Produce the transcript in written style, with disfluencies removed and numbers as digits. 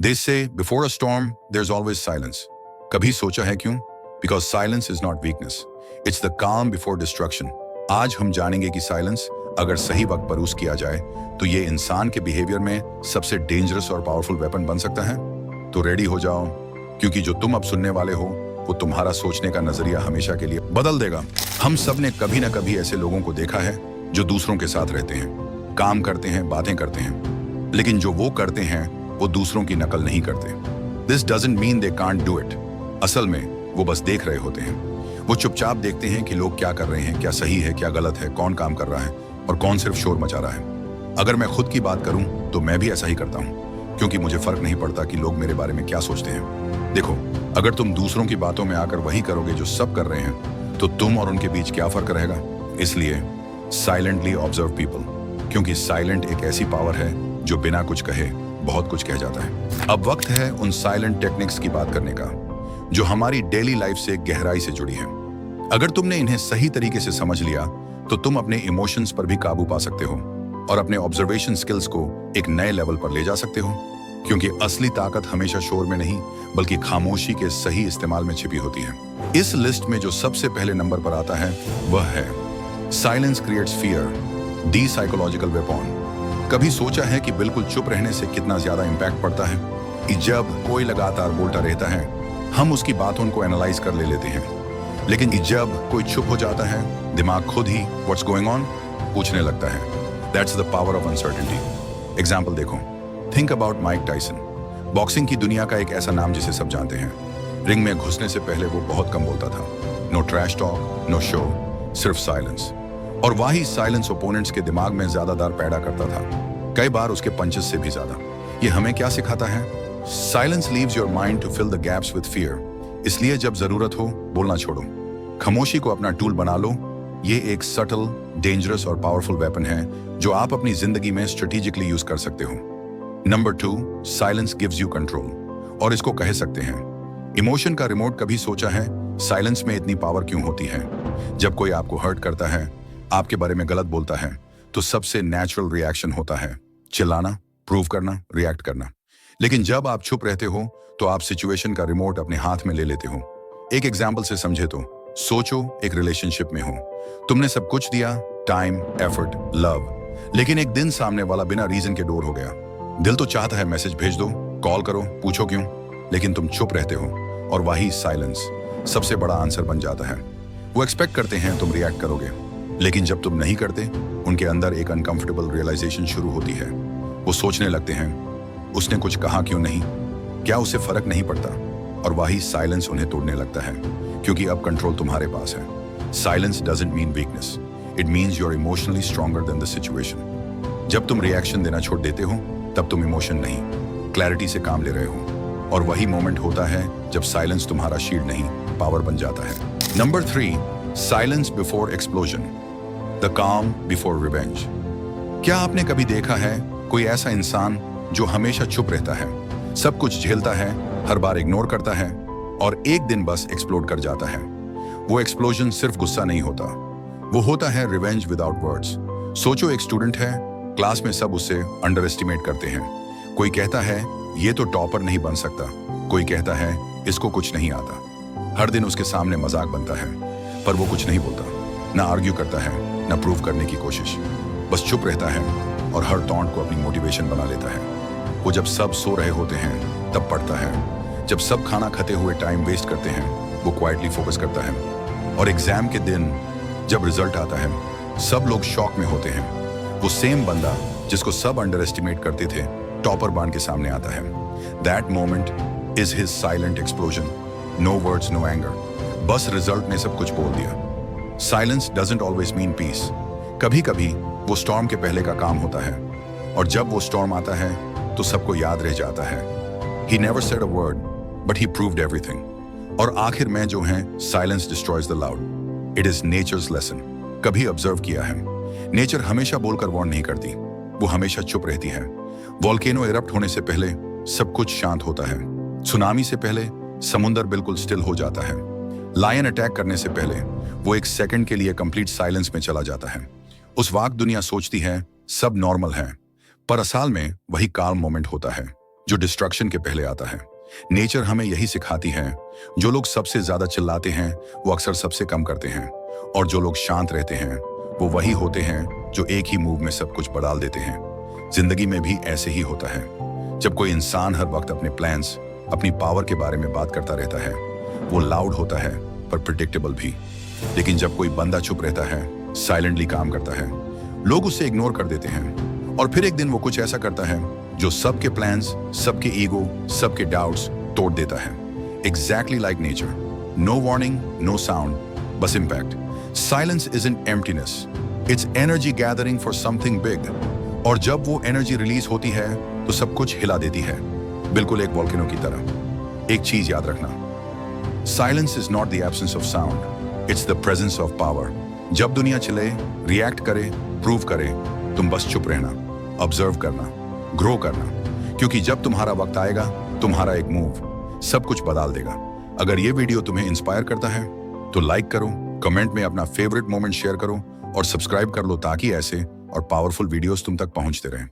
They say before a storm, there's always silence. कभी सोचा है क्यों? Because silence is not weakness. It's the calm before destruction. आज हम जानेंगे कि साइलेंस अगर सही वक्त पर यूज किया जाए तो ये इंसान के बिहेवियर में सबसे डेंजरस और पावरफुल वेपन बन सकता है। तो रेडी हो जाओ, क्योंकि जो तुम अब सुनने वाले हो वो तुम्हारा सोचने का नजरिया हमेशा के लिए बदल देगा। हम सब ने कभी ना कभी ऐसे लोगों को देखा है जो दूसरों के साथ रहते हैं, काम करते हैं, बातें करते हैं, लेकिन जो वो करते हैं वो दूसरों की नकल नहीं करते। This doesn't mean they can't do it. असल में वो बस देख रहे होते हैं। वो चुपचाप देखते हैं कि लोग क्या कर रहे हैं, क्या सही है, क्या गलत है, कौन काम कर रहा है और कौन सिर्फ शोर मचा रहा है। अगर मैं खुद की बात करूं तो मैं भी ऐसा ही करता हूं, क्योंकि मुझे फर्क नहीं पड़ता कि लोग मेरे बारे में क्या सोचते हैं। देखो, अगर तुम दूसरों की बातों में आकर वही करोगे जो सब कर रहे हैं, तो तुम और उनके बीच क्या फर्क रहेगा। इसलिए साइलेंटली ऑब्जर्व पीपल, क्योंकि साइलेंट एक ऐसी पावर है जो बिना कुछ कहे बहुत कुछ कह जाता है। अब वक्त है उन साइलेंट टेक्निक्स की बात करने का जो हमारी डेली लाइफ से गहराई से जुड़ी हैं। अगर तुमने इन्हें सही तरीके से समझ लिया तो तुम अपने इमोशंस पर भी काबू पा सकते हो और अपने ऑब्जर्वेशन स्किल्स को एक नए लेवल पर ले जा सकते हो, क्योंकि असली ताकत हमेशा शोर में नहीं बल्कि खामोशी के सही इस्तेमाल में छिपी होती है। इस लिस्ट में जो सबसे पहले नंबर पर आता है वह है साइलेंस क्रिएट्स फियर, दी साइकोलॉजिकल वेपन। कभी सोचा है कि बिल्कुल चुप रहने से कितना ज्यादा इंपैक्ट पड़ता है? कि जब कोई लगातार बोलता रहता है हम उसकी बातों को एनालाइज कर लेते हैं, लेकिन जब कोई चुप हो जाता है दिमाग खुद ही व्हाट्स गोइंग ऑन पूछने लगता है। That's the power of uncertainty. Example देखो, think about Mike Tyson, boxing की दुनिया का एक ऐसा नाम जिसे सब जानते हैं। रिंग में घुसने से पहले वो बहुत कम बोलता था। No trash talk, no show, सिर्फ साइलेंस। और वही साइलेंस ओपोनेंट्स के दिमाग में ज्यादा डर पैदा करता था, कई बार उसके पंचेस से भी ज्यादा। ये हमें क्या सिखाता है? Silence leaves your mind to fill the gaps with fear. इसलिए जब जरूरत हो बोलना छोड़ो, खामोशी को अपना टूल बना लो। ये एक सटल, डेंजरस और पावरफुल वेपन है जो आप अपनी जिंदगी में स्ट्रेटेजिकली यूज कर सकते हो। Number 2, silence gives you control, और इसको कह सकते हैं इमोशन का रिमोट। कभी सोचा है साइलेंस में इतनी पावर क्यों होती है? जब कोई आपको हर्ट करता है, आपके बारे में गलत बोलता है, तो सबसे नेचुरल रिएक्शन होता है चिल्लाना, प्रूव करना, रिएक्ट करना। लेकिन जब आप चुप रहते हो तो आप सिचुएशन का रिमोट अपने हाथ में ले लेते हो। एक एग्जाम्पल से समझे तो सोचो, एक रिलेशनशिप में हो, तुमने सब कुछ दिया, टाइम, एफर्ट, लव, लेकिन एक दिन सामने वाला बिना रीजन के डोर हो गया। दिल तो चाहता है मैसेज भेज दो, कॉल करो, पूछो क्यों, लेकिन तुम चुप रहते हो और वही साइलेंस सबसे बड़ा आंसर बन जाता है। वो एक्सपेक्ट करते हैं तुम रिएक्ट करोगे, लेकिन जब तुम नहीं करते उनके अंदर एक अनकंफर्टेबल रियलाइजेशन शुरू होती है। वो सोचने लगते हैं उसने कुछ कहा क्यों नहीं, क्या उसे फर्क नहीं पड़ता, और वही साइलेंस उन्हें तोड़ने लगता है, क्योंकि अब कंट्रोल तुम्हारे पास है। Silence doesn't mean weakness, it means you are emotionally stronger than the situation. जब तुम रिएक्शन देना छोड़ देते हो तब तुम इमोशन नहीं, क्लैरिटी से काम ले रहे हो, और वही मोमेंट होता है जब साइलेंस तुम्हारा शील्ड नहीं, पावर बन जाता है। Number 3, silence before explosion, the काम बिफोर रिवेंज। क्या आपने कभी देखा है कोई ऐसा इंसान जो हमेशा चुप रहता है, सब कुछ झेलता है, हर बार इग्नोर करता है और एक दिन बस एक्सप्लोड कर जाता है? वो एक्सप्लोजन सिर्फ गुस्सा नहीं होता, वो होता है रिवेंज विदाउट वर्ड्स। सोचो, एक स्टूडेंट है, क्लास में सब उसे अंडर एस्टिमेट करते हैं। कोई कहता है ये तो टॉपर नहीं बन सकता, कोई कहता है इसको कुछ नहीं आता। हर दिन उसके सामने मजाक बनता है, पर वो कुछ नहीं बोलता, ना आर्ग्यू करता है, ना प्रूव करने की कोशिश, बस चुप रहता है और हर टॉन्ट को अपनी मोटिवेशन बना लेता है। वो जब सब सो रहे होते हैं तब पढ़ता है, जब सब खाना खाते हुए टाइम वेस्ट करते हैं वो क्वाइटली फोकस करता है, और एग्जाम के दिन जब रिजल्ट आता है सब लोग शॉक में होते हैं, वो सेम बंदा जिसको सब अंडर एस्टिमेट करते थे टॉपर बन के सामने आता है। That moment is his silent explosion. No words, no anger, बस रिजल्ट ने सब कुछ बोल दिया। Silence doesn't always mean peace. कभी कभी वो स्टॉर्म के पहले का काम होता है, और जब वो स्टॉर्म आता है तो सबको याद रह जाता है he never said a word but he proved everything. और आखिर में जो है silence destroys the loud. It is nature's lesson. कभी ऑब्जर्व किया है, नेचर हमेशा बोलकर वार्न नहीं करती, वो हमेशा चुप रहती है। वोल्केनो इरप्ट होने से पहले सब कुछ शांत होता है, सुनामी से पहले समुंदर बिल्कुल स्टिल हो जाता है, लायन अटैक करने से पहले वो एक सेकंड के लिए कंप्लीट साइलेंस में चला जाता है। उस वक्त दुनिया सोचती है सब नॉर्मल है, पर असल में वही काम मोमेंट होता है जो डिस्ट्रक्शन के पहले आता है। नेचर हमें यही सिखाती है, जो लोग सबसे ज्यादा चिल्लाते हैं वो अक्सर सबसे कम करते हैं, और जो लोग शांत रहते हैं वो वही होते हैं जो एक ही मूव में सब कुछ बदल देते हैं। जिंदगी में भी ऐसे ही होता है। जब कोई इंसान हर वक्त अपने प्लान्स, अपनी पावर के बारे में बात करता रहता है, वो लाउड होता है पर प्रिडिक्टेबल भी। लेकिन जब कोई बंदा चुप रहता है, साइलेंटली काम करता है, लोग उसे इग्नोर कर देते हैं, और फिर एक दिन वो कुछ ऐसा करता है जो सबके प्लान्स, सबके ईगो, सबके डाउट्स तोड़ देता है। Exactly like nature, no warning, no sound, बस impact. Silence isn't emptiness, it's energy gathering for something big. और जब वो एनर्जी रिलीज होती है तो सब कुछ हिला देती है, बिल्कुल एक वोल्केनो की तरह। एक चीज याद रखना, silence is not the absence of sound, it's the presence of power. जब दुनिया चले, रिएक्ट करे, प्रूव करे, तुम बस चुप रहना, ऑब्जर्व करना, ग्रो करना, क्योंकि जब तुम्हारा वक्त आएगा, तुम्हारा एक मूव सब कुछ बदल देगा। अगर ये वीडियो तुम्हें इंस्पायर करता है तो लाइक करो, कमेंट में अपना फेवरेट मोमेंट शेयर करो और सब्सक्राइब कर लो, ताकि ऐसे और पावरफुल वीडियोस तुम तक पहुंचते रहें।